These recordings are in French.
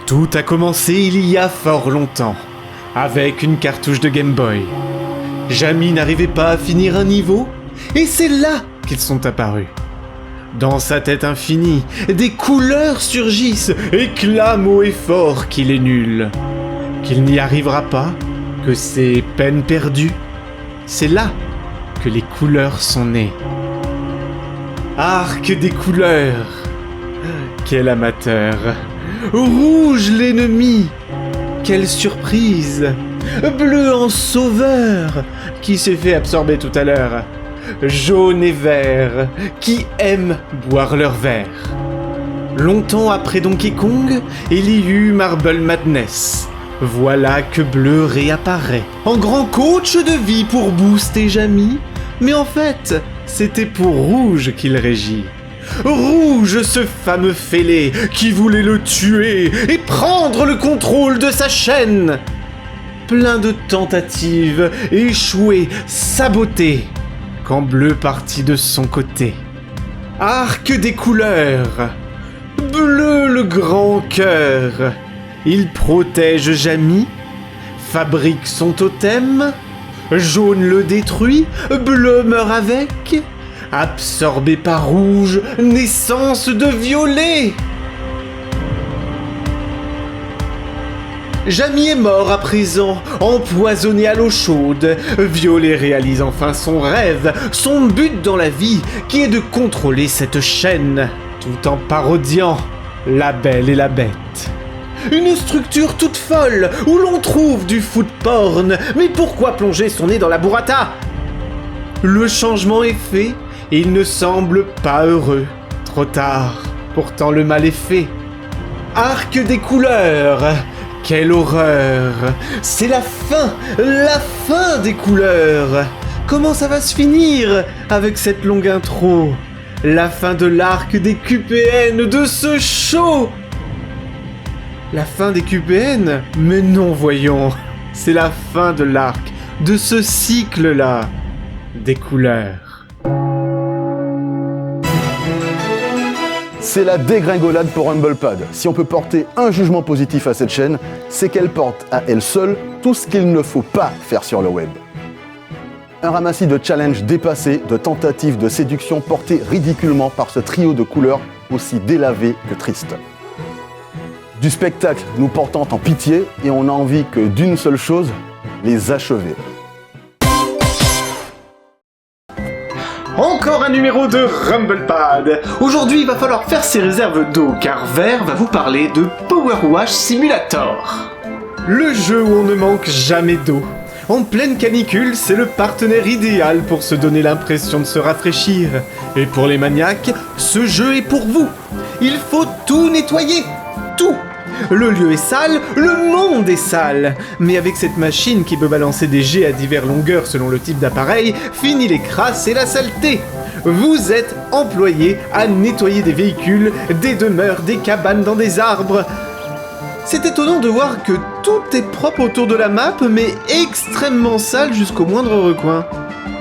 Tout a commencé il y a fort longtemps, avec une cartouche de Game Boy. Jamie n'arrivait pas à finir un niveau, et c'est là qu'ils sont apparus. Dans sa tête infinie, des couleurs surgissent et clament haut et fort qu'il est nul, qu'il n'y arrivera pas, que c'est peine perdue. C'est là que les couleurs sont nées. Arc des couleurs! Quel amateur! Rouge l'ennemi! Quelle surprise! Bleu en sauveur! Qui s'est fait absorber tout à l'heure? Jaune et vert, qui aiment boire leur verre. Longtemps après Donkey Kong, il y eut Marble Madness. Voilà que Bleu réapparaît, en grand coach de vie pour booster Jamie. Mais en fait, c'était pour Rouge qu'il régit. Rouge, ce fameux fêlé qui voulait le tuer et prendre le contrôle de sa chaîne. Plein de tentatives, échouées, sabotées, quand Bleu partit de son côté. Arc des couleurs, Bleu le grand cœur, il protège Jamie, fabrique son totem, Jaune le détruit, Bleu meurt avec, absorbé par Rouge, naissance de Violet. Jamie est mort à présent, empoisonné à l'eau chaude. Violet réalise enfin son rêve, son but dans la vie, qui est de contrôler cette chaîne, tout en parodiant La Belle et la Bête. Une structure toute folle, où l'on trouve du food porn, mais pourquoi plonger son nez dans la burrata? Le changement est fait, et il ne semble pas heureux. Trop tard, pourtant le mal est fait. Arc des couleurs, quelle horreur! C'est la fin des couleurs! Comment ça va se finir avec cette longue intro? La fin de l'arc des QPN, de ce show! La fin des QPN? Mais non, voyons! C'est la fin de l'arc, de ce cycle-là, des couleurs. C'est la dégringolade pour HumblePad. Si on peut porter un jugement positif à cette chaîne, c'est qu'elle porte à elle seule tout ce qu'il ne faut pas faire sur le web. Un ramassis de challenges dépassés, de tentatives de séduction portées ridiculement par ce trio de couleurs aussi délavé que triste. Du spectacle nous portant en pitié et on n'a envie que d'une seule chose, les achever. Encore un numéro de HumblePad. Aujourd'hui, il va falloir faire ses réserves d'eau, car Vert va vous parler de Power Wash Simulator. Le jeu où on ne manque jamais d'eau. En pleine canicule, c'est le partenaire idéal pour se donner l'impression de se rafraîchir. Et pour les maniaques, ce jeu est pour vous. Il faut tout nettoyer. Tout. Le lieu est sale, le monde est sale. Mais avec cette machine qui peut balancer des jets à diverses longueurs selon le type d'appareil, fini les crasses et la saleté. Vous êtes employé à nettoyer des véhicules, des demeures, des cabanes dans des arbres. C'est étonnant de voir que tout est propre autour de la map, mais extrêmement sale jusqu'au moindre recoin.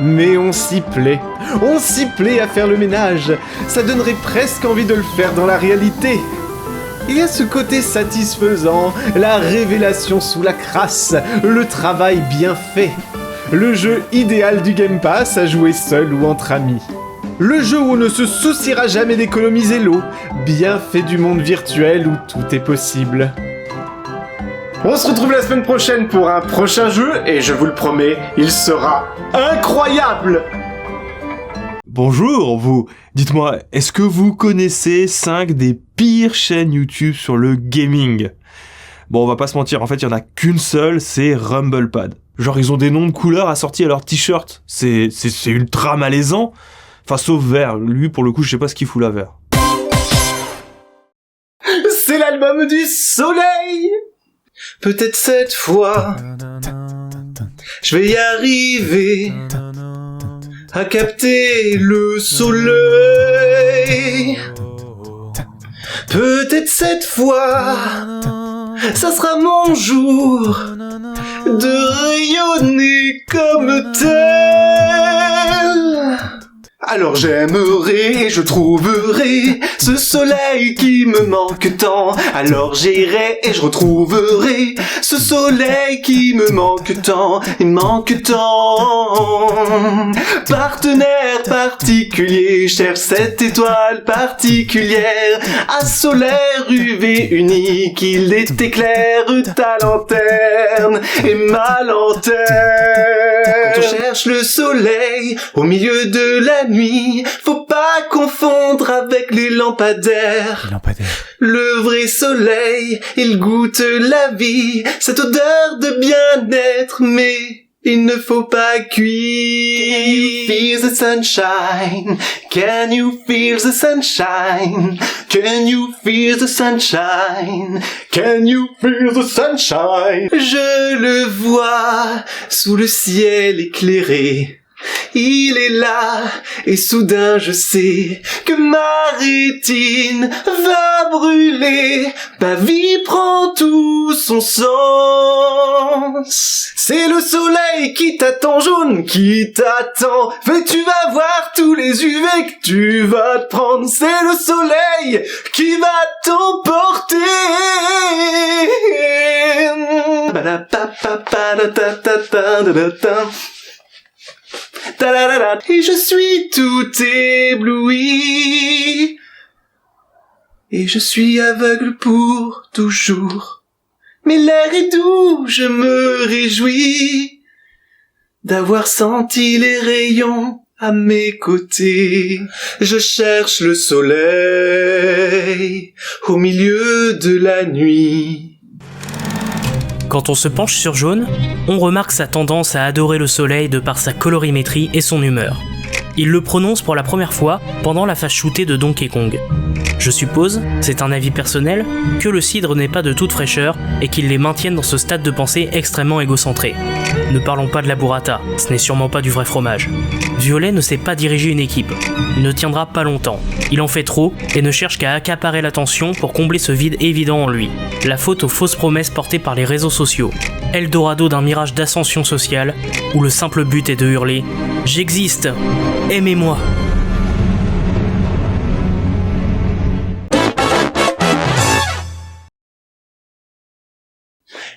Mais on s'y plaît. On s'y plaît à faire le ménage. Ça donnerait presque envie de le faire dans la réalité. Il y a ce côté satisfaisant, la révélation sous la crasse, le travail bien fait. Le jeu idéal du Game Pass à jouer seul ou entre amis. Le jeu où on ne se souciera jamais d'économiser l'eau, bien fait du monde virtuel où tout est possible. On se retrouve la semaine prochaine pour un prochain jeu et je vous le promets, il sera incroyable! Bonjour, vous. Dites-moi, est-ce que vous connaissez 5 des pires chaînes YouTube sur le gaming? Bon, on va pas se mentir, en fait, il y en a qu'une seule, c'est HumblePad. Genre, ils ont des noms de couleurs assortis à leur t-shirt. C'est ultra malaisant. Enfin, sauf Vert. Lui, pour le coup, je sais pas ce qu'il fout là, Vert. C'est l'album du soleil! Peut-être cette fois, je vais y arriver à capter le soleil. Peut-être cette fois, ça sera mon jour de rayonner comme tel. Alors j'aimerais et je trouverai ce soleil qui me manque tant. Alors j'irai et je retrouverai ce soleil qui me manque tant. Il manque tant. Partenaire particulier, cherche cette étoile particulière. À solaire UV unique, il est éclaire ta lanterne et ma lanterne. Quand on cherche le soleil au milieu de la nuit, faut pas confondre avec les lampadaires. Le vrai soleil, il goûte la vie, cette odeur de bien-être, mais il ne faut pas cuire. Can you feel the sunshine? Can you feel the sunshine? Can you feel the sunshine? Can you feel the sunshine? Je le vois sous le ciel éclairé. Il est là, et soudain je sais que ma rétine va brûler. Ma vie prend tout son sens. C'est le soleil qui t'attend, jaune, qui t'attend. Mais tu vas voir tous les UV que tu vas te prendre. C'est le soleil qui va t'emporter. Et je suis tout ébloui. Et je suis aveugle pour toujours. Mais l'air est doux, je me réjouis d'avoir senti les rayons à mes côtés. Je cherche le soleil au milieu de la nuit. Quand on se penche sur Jaune, on remarque sa tendance à adorer le soleil de par sa colorimétrie et son humeur. Il le prononce pour la première fois pendant la phase shootée de Donkey Kong. Je suppose, c'est un avis personnel, que le cidre n'est pas de toute fraîcheur et qu'il les maintienne dans ce stade de pensée extrêmement égocentré. Ne parlons pas de la burrata, ce n'est sûrement pas du vrai fromage. Violet ne sait pas diriger une équipe, il ne tiendra pas longtemps, il en fait trop et ne cherche qu'à accaparer l'attention pour combler ce vide évident en lui. La faute aux fausses promesses portées par les réseaux sociaux, Eldorado d'un mirage d'ascension sociale, où le simple but est de hurler « J'existe, aimez-moi ».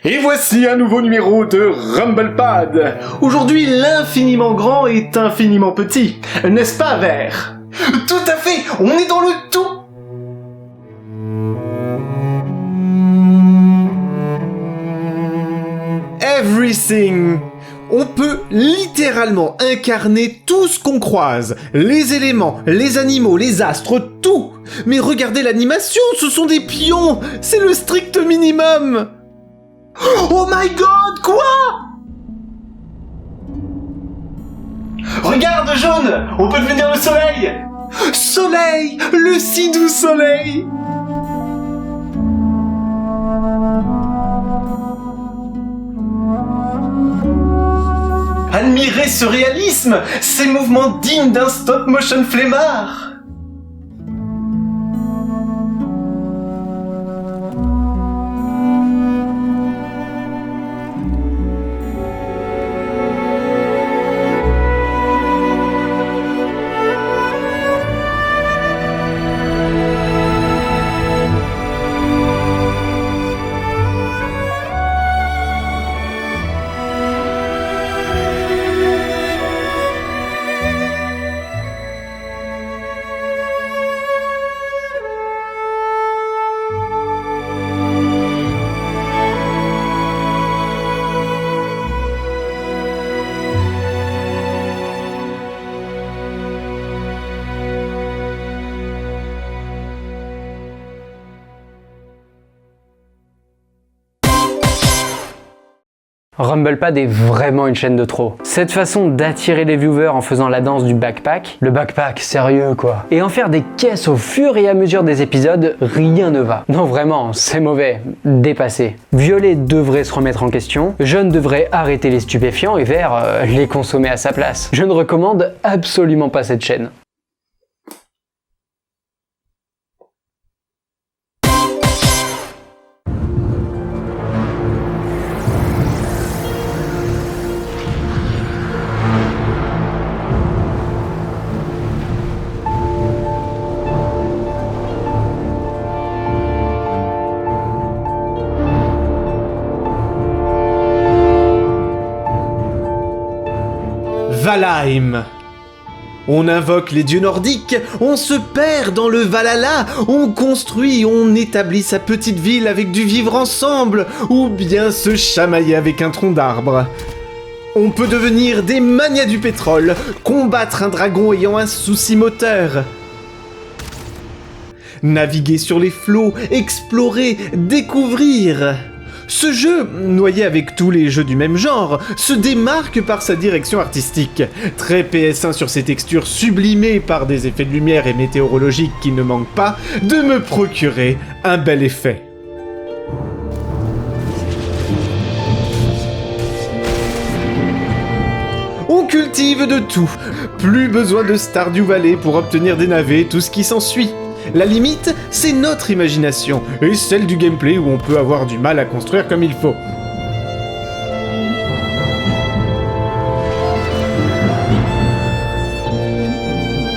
Et voici un nouveau numéro de RumblePad. Aujourd'hui, l'infiniment grand est infiniment petit. N'est-ce pas, Vert? Tout à fait, on est dans le tout. Everything. On peut littéralement incarner tout ce qu'on croise. Les éléments, les animaux, les astres, tout. Mais regardez l'animation, ce sont des pions. C'est le strict minimum. Oh my god, quoi? Regarde, Jaune, on peut devenir le soleil. Soleil, le si doux soleil. Admirez ce réalisme, ces mouvements dignes d'un stop motion flemmard. RumblePad est vraiment une chaîne de trop. Cette façon d'attirer les viewers en faisant la danse du backpack, le backpack sérieux quoi, et en faire des caisses au fur et à mesure des épisodes, rien ne va. Non vraiment, c'est mauvais, dépassé. Violet devrait se remettre en question, Jaune devrait arrêter les stupéfiants et Vert les consommer à sa place. Je ne recommande absolument pas cette chaîne. Valheim. On invoque les dieux nordiques, on se perd dans le Valhalla, on construit, on établit sa petite ville avec du vivre ensemble, ou bien se chamailler avec un tronc d'arbre. On peut devenir des manias du pétrole, combattre un dragon ayant un souci moteur. Naviguer sur les flots, explorer, découvrir. Ce jeu, noyé avec tous les jeux du même genre, se démarque par sa direction artistique. Très PS1 sur ses textures sublimées par des effets de lumière et météorologiques qui ne manquent pas de me procurer un bel effet. On cultive de tout. Plus besoin de Stardew Valley pour obtenir des navets et tout ce qui s'ensuit. La limite, c'est notre imagination, et celle du gameplay où on peut avoir du mal à construire comme il faut.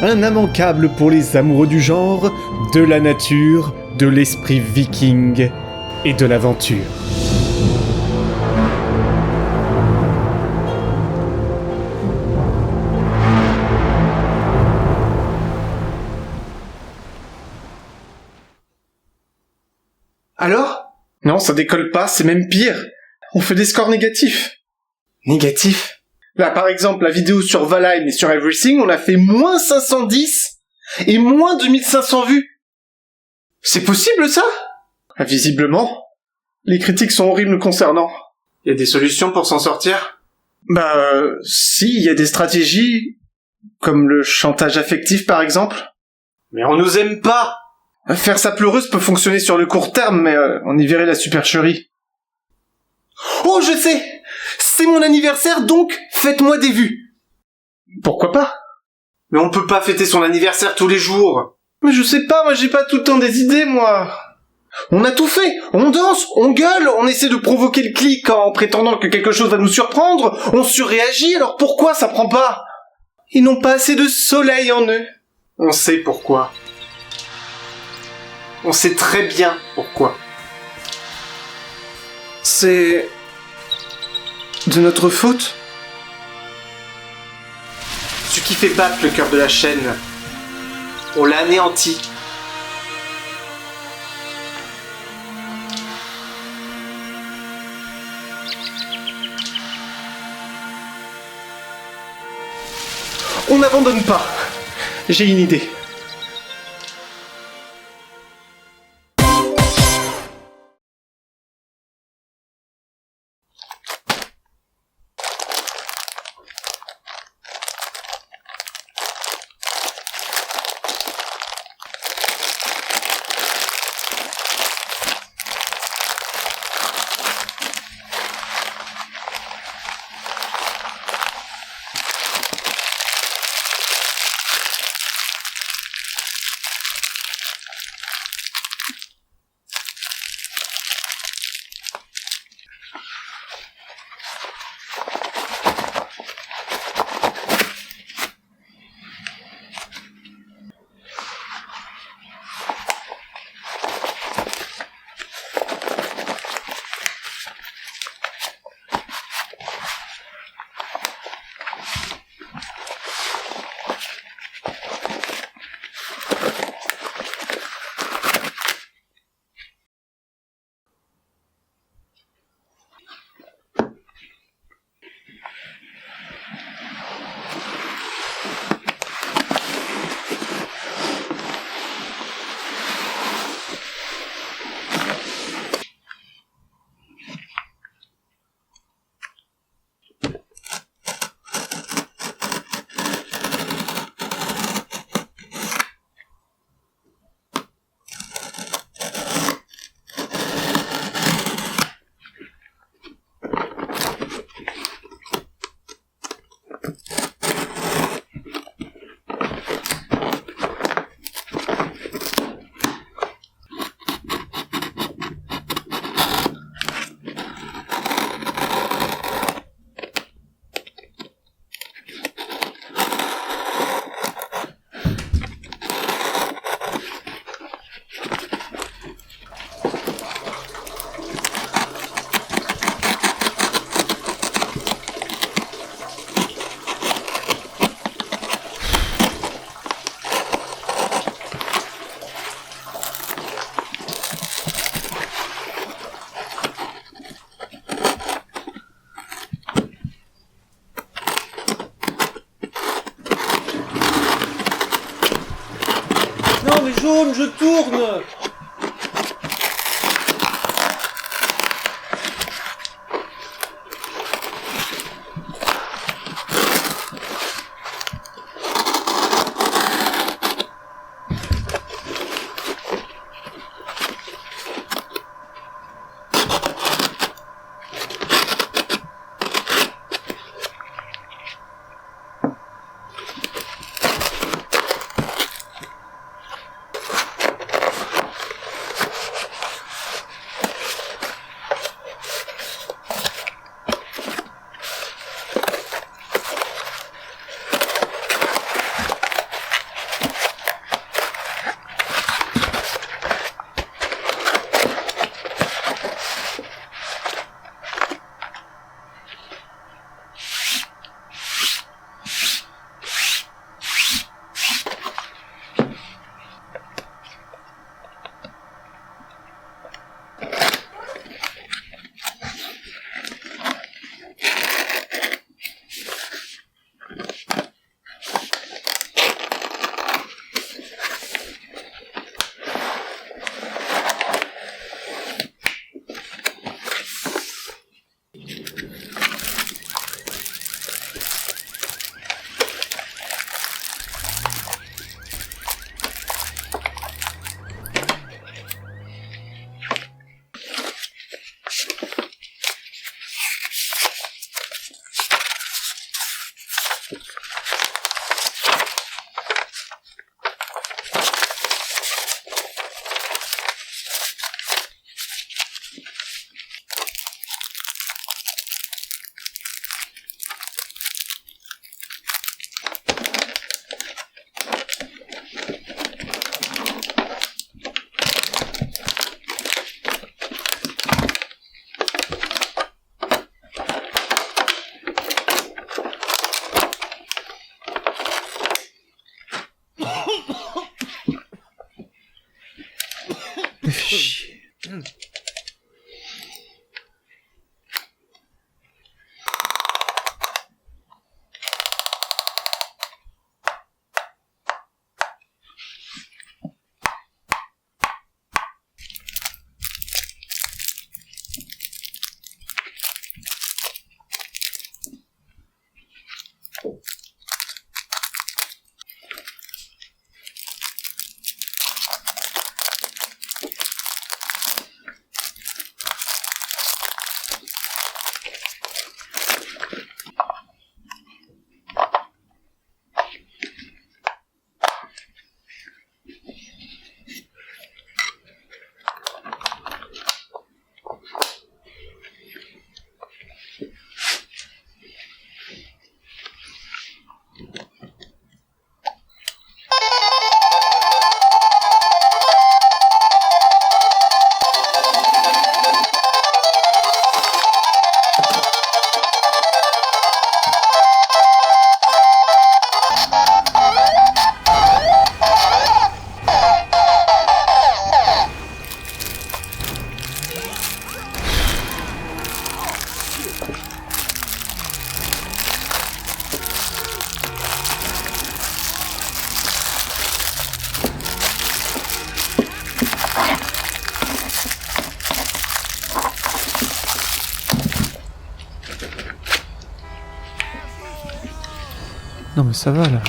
Un immanquable pour les amoureux du genre, de la nature, de l'esprit viking et de l'aventure. Alors ? Non, ça décolle pas, c'est même pire. On fait des scores négatifs. Négatifs ? Là, par exemple, la vidéo sur Valheim et sur Everything, on a fait moins 510 et moins 2500 vues. C'est possible, ça ? Visiblement. Les critiques sont horribles nous concernant. Y a des solutions pour s'en sortir ? Si, il y a des stratégies, comme le chantage affectif, par exemple. Mais on nous aime pas ! Faire sa pleureuse peut fonctionner sur le court terme, mais on y verrait la supercherie. Oh, je sais ! C'est mon anniversaire, donc faites-moi des vues. Pourquoi pas ? Mais on peut pas fêter son anniversaire tous les jours. Mais je sais pas, moi j'ai pas tout le temps des idées, moi. On a tout fait, on danse, on gueule, on essaie de provoquer le clic en prétendant que quelque chose va nous surprendre, on surréagit, alors pourquoi ça prend pas ? Ils n'ont pas assez de soleil en eux. On sait pourquoi. On sait très bien pourquoi. C'est... de notre faute. Ce qui fait battre le cœur de la chaîne. On l'a anéanti. On n'abandonne pas. J'ai une idée. tourne. Non mais ça va là.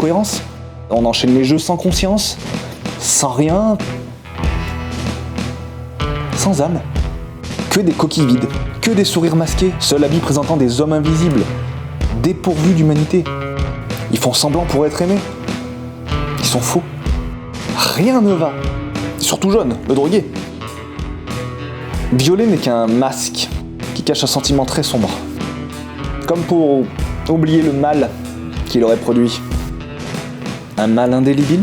cohérence. On enchaîne les jeux sans conscience, sans rien, sans âme. Que des coquilles vides, que des sourires masqués, seul habit présentant des hommes invisibles, dépourvus d'humanité. Ils font semblant pour être aimés. Ils sont faux. Rien ne va. Surtout John, le drogué. Violet n'est qu'un masque qui cache un sentiment très sombre. Comme pour oublier le mal qu'il aurait produit. Un mal indélébile ?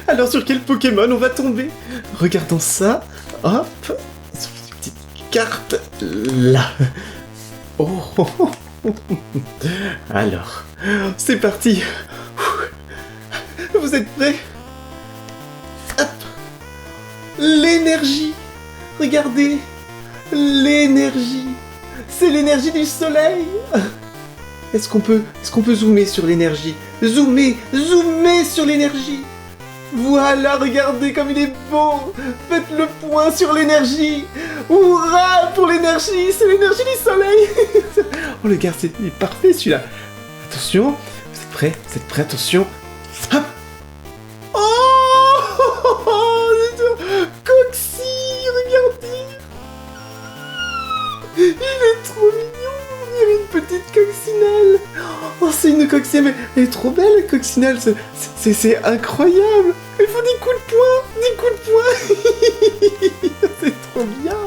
Alors sur quel Pokémon on va tomber? Regardons ça. Hop. Sur une petite carte. Là. Oh. Alors, c'est parti. Vous êtes prêts? Hop. L'énergie. Regardez. L'énergie. C'est l'énergie du soleil. Est-ce qu'on peut zoomer sur l'énergie? Zoomer sur l'énergie. Voilà, regardez comme il est beau. Faites le point sur l'énergie. Hurrah pour l'énergie. C'est l'énergie du soleil. Oh, le gars, il est parfait celui-là. Attention, vous êtes prêts? Attention. Hop. Oh, Coxy, regardez. Il est trop mignon. Il y a une petite coccinelle. Oh, c'est une coccinelle. Elle est trop belle, coccinelle. C'est incroyable. Il faut des coups de poing. C'est trop bien.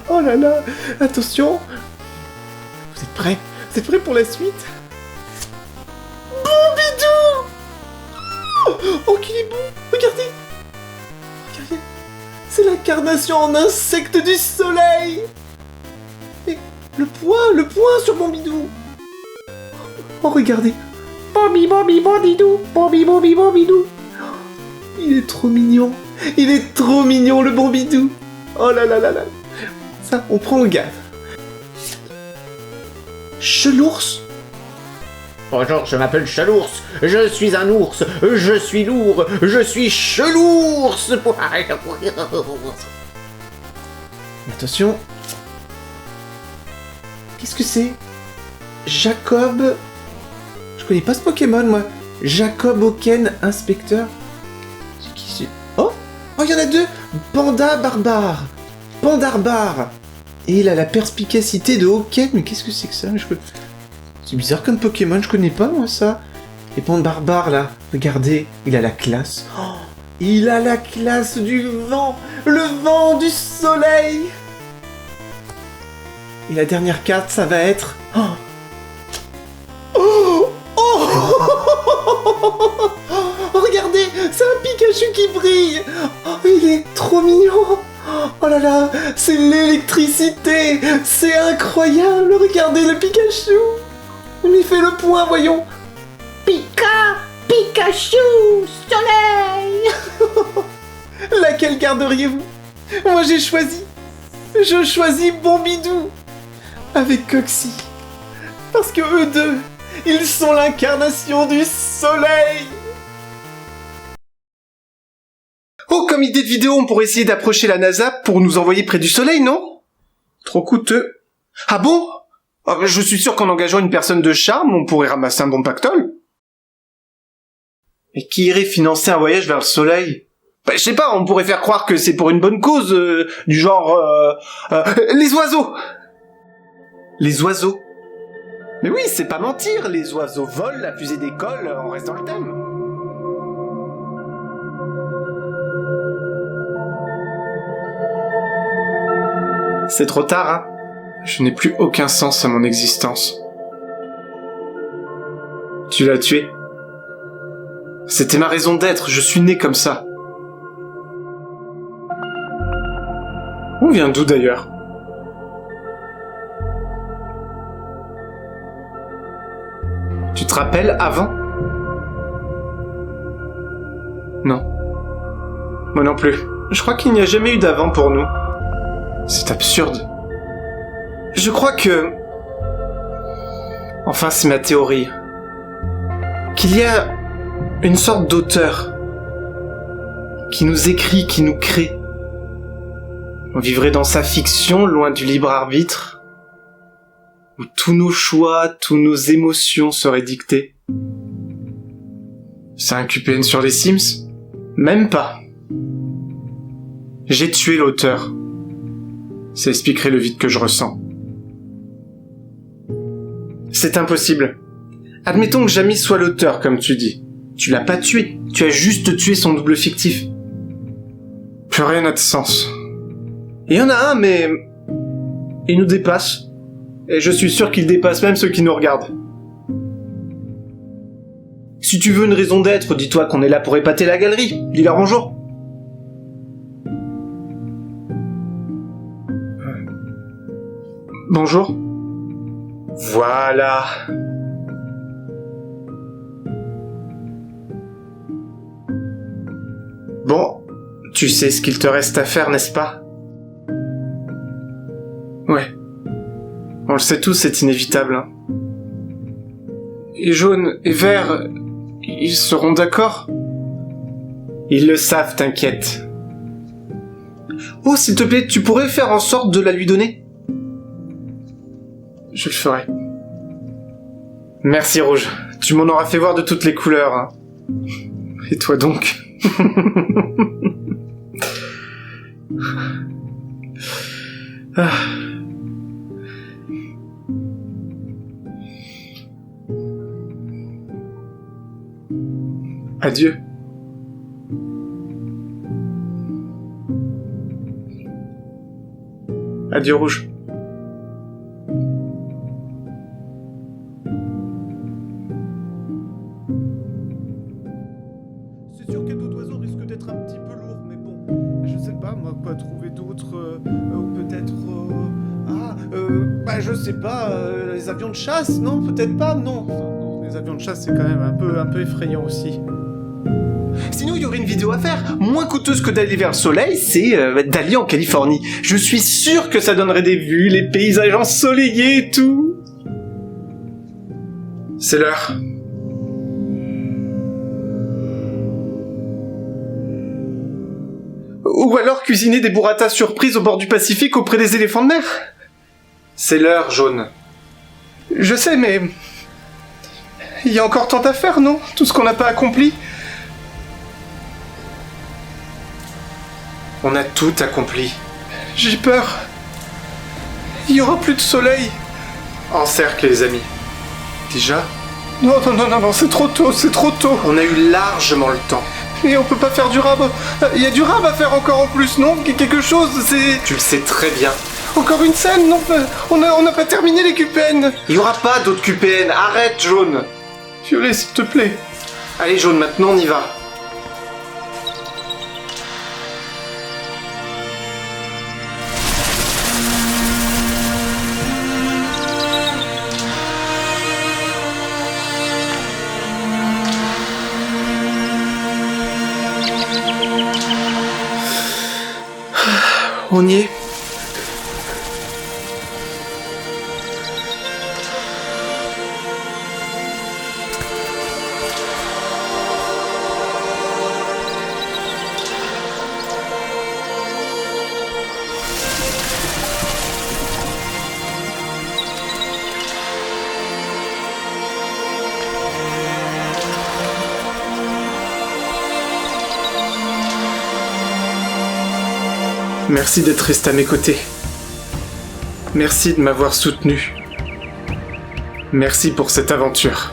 Oh là là. Attention. Vous êtes prêts? Pour la suite? Bon bidou. Oh, qu'il est beau. Regardez. C'est l'incarnation en insecte du soleil. Et le point sur Bombidou. Oh, regardez. Bombi, bombi, bondidou, bombi, bombi, bombidou. Il est trop mignon. Il est trop mignon, le Bombidou. Oh là là là là. Ça, on prend au gaz. Chelours. Bonjour, je m'appelle Chelours. Je suis un ours. Je suis lourd. Je suis Chelours. Attention. Qu'est-ce que c'est? Jacob... Je connais pas ce Pokémon, moi. Jacob Oken, inspecteur. C'est qui c'est? Oh, il y en a deux. Panda barbare. Pandarbar. Et il a la perspicacité de Oken. Mais qu'est-ce que c'est que ça? C'est bizarre comme Pokémon, je connais pas, moi, ça. Et Pandarbar, là, regardez, il a la classe. Oh, il a la classe du vent. Le vent du soleil. Et la dernière carte, ça va être... Oh, oh, oh, regardez, c'est un Pikachu qui brille. Oh, il est trop mignon. Oh là là, c'est l'électricité. C'est incroyable. Regardez le Pikachu. On lui fait le point, voyons. Pikachu, soleil. Laquelle garderiez-vous? Moi, j'ai choisi. Je choisis Bombidou avec Coxy. Parce que eux deux, ils sont l'incarnation du soleil. Oh, comme idée de vidéo, on pourrait essayer d'approcher la NASA pour nous envoyer près du soleil, non? Trop coûteux. Ah bon? Je suis sûr qu'en engageant une personne de charme, on pourrait ramasser un bon pactole. Mais qui irait financer un voyage vers le soleil? Je sais pas, on pourrait faire croire que c'est pour une bonne cause, du genre... les oiseaux. Les oiseaux. Mais oui, c'est pas mentir, les oiseaux volent, la fusée décolle, on reste dans le thème. C'est trop tard, hein? Je n'ai plus aucun sens à mon existence. Tu l'as tué. C'était ma raison d'être, je suis né comme ça. On vient d'où d'ailleurs? Tu te rappelles avant? Non. Moi non plus. Je crois qu'il n'y a jamais eu d'avant pour nous. C'est absurde. Je crois que... Enfin, c'est ma théorie. Qu'il y a une sorte d'auteur qui nous écrit, qui nous crée. On vivrait dans sa fiction, loin du libre arbitre, où tous nos choix, tous nos émotions seraient dictés. C'est un QPN sur les Sims? Même pas. J'ai tué l'auteur. Ça expliquerait le vide que je ressens. C'est impossible. Admettons que Jamie soit l'auteur, comme tu dis. Tu l'as pas tué, tu as juste tué son double fictif. Plus rien n'a de sens. Il y en a un, mais... il nous dépasse. Et je suis sûr qu'il dépasse même ceux qui nous regardent. Si tu veux une raison d'être, dis-toi qu'on est là pour épater la galerie. Dis-leur bonjour. Bonjour. Voilà. Bon, tu sais ce qu'il te reste à faire, n'est-ce pas? Ouais. On le sait tous, c'est inévitable. Hein. Et jaune et vert, ils seront d'accord? Ils le savent, t'inquiète. Oh, s'il te plaît, tu pourrais faire en sorte de la lui donner? Je le ferai. Merci, Rouge. Tu m'en auras fait voir de toutes les couleurs. Hein. Et toi donc? Ah. Adieu. Adieu, Rouge. C'est sûr que d'autres oiseaux risquent d'être un petit peu lourds, mais bon, je sais pas, on va pas trouver d'autres... ou peut-être... je sais pas, les avions de chasse, non? Peut-être pas, non. Enfin, non, les avions de chasse, c'est quand même un peu effrayant aussi. Sinon, il y aurait une vidéo à faire, moins coûteuse que d'aller vers le soleil, c'est d'aller en Californie. Je suis sûr que ça donnerait des vues, les paysages ensoleillés et tout. C'est l'heure. Ou alors cuisiner des burrata surprises au bord du Pacifique auprès des éléphants de mer. C'est l'heure, Jaune. Je sais, mais... il y a encore tant à faire, non? Tout ce qu'on n'a pas accompli. On a tout accompli. J'ai peur. Il y aura plus de soleil. Encercle, les amis. Déjà? Non, c'est trop tôt, c'est trop tôt. On a eu largement le temps. Et on peut pas faire du rab. Il y a du rab à faire encore en plus, non? Quelque chose, c'est... Tu le sais très bien. Encore une scène, non? On n'a pas terminé les QPN. Il y aura pas d'autres QPN. Arrête, Jaune. Violet, s'il te plaît. Allez, Jaune, maintenant on y va. On y est. Merci d'être resté à mes côtés. Merci de m'avoir soutenu. Merci pour cette aventure.